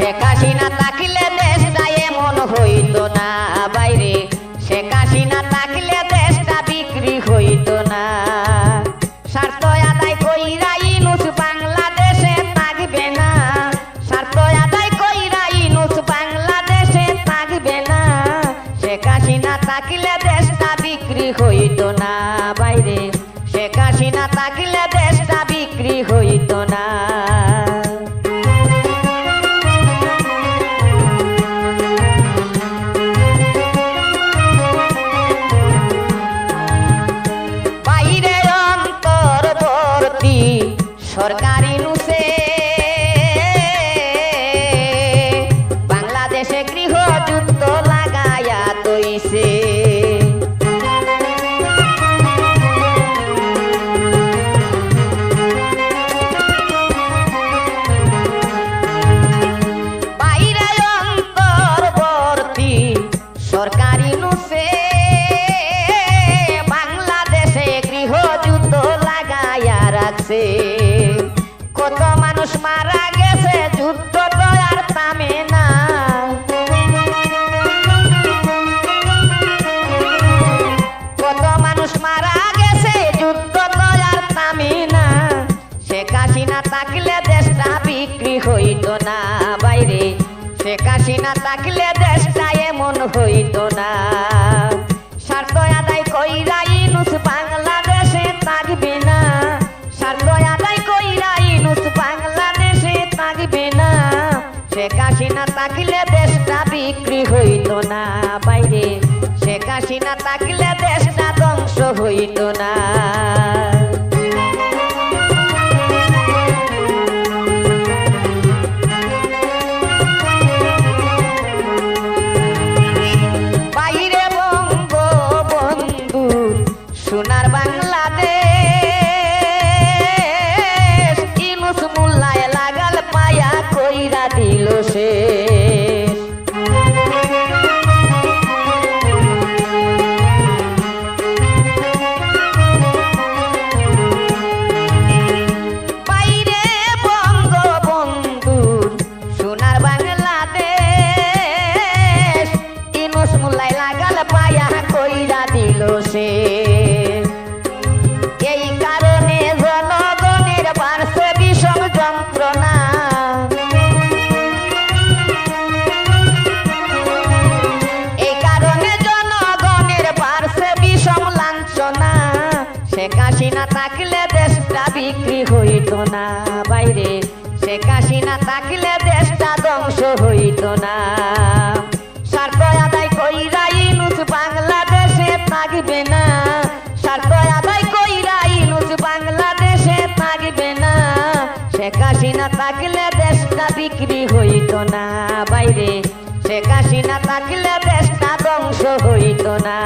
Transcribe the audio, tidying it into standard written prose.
শেখ হাসিনা থাকলে দেশটা এমন হইতো না বাইরে, শেখ হাসিনা থাকলে দেশটা বিক্রি হইতো না। স্বার্থ আদায় কইরা ইউনূস বাংলাদেশে থাকবে না, স্বার্থ আদায় কইরা ইউনূস বাংলাদেশে থাকবে না। শেখ হাসিনা থাকলে দেশটা বিক্রি হইতো না বাইরে, শেখ হাসিনা থাকলে দেশটা বিক্রি হইতো না। বাইরে অন্তর্বর্তী সরকার ইউনূসে বাংলাদেশে গৃহযুদ্ধ লাগায়া তৈছে। বাইরে অন্তর্বর্তী সরকার ইউনূসে বাংলাদেশে গৃহযুদ্ধ লাগায়া রাখছে। কত মানুষ মারা গেছে, যুদ্ধ তো আর থামে না। কত মানুষ মারা গেছে, যুদ্ধ তো আর থামে না। শেখ হাসিনা থাকলে দেশটা বিক্রি হইতো না বাইরে, শেখ হাসিনা থাকলে দেশটা এমন হইতো না। স্বার্থ আদায় কইরা ইউনূস বাংলাদেশে থাকবে না, স্বার্থ আদায় কইরা ইউনূস বাংলাদেশে থাকবে না। শেখ হাসিনা থাকলে দেশটা বিক্রি হইতো না বাইরে, শেখ হাসিনা থাকলে দেশটা ধ্বংস হইতো না। বাইরে বঙ্গবন্ধু সোনার বাংলাদেশ, ইউনূস মোল্লায় লাগাল পায়া কইরা দিল শেষ। বাইরে বঙ্গবন্ধু সোনার বাংলাদেশ, ইউনূস মোল্লায় লাগাল পায়া কইরা দিল শেষ। এই কারণে জনগণের বাড়ছে বিষম যন্ত্রণা, এই কারণে জনগণের বাড়ছে বিষম লাঞ্ছনা। শেখ হাসিনা থাকলে দেশটা বিক্রি হইতো না বাইরে, শেখ হাসিনা থাকলে দেশটা ধ্বংস হইতো না। স্বার্থ আদায় কইরা ইউনূস বাংলাদেশে থাকবে না, স্বার্থ আদায় কইরা ইউনূস বাংলাদেশে থাকবে না। শেখ হাসিনা থাকলে দেশটা বিক্রি হইতো না বাইরে, শেখ হাসিনা থাকলে দেশটা ধ্বংস হইতো না।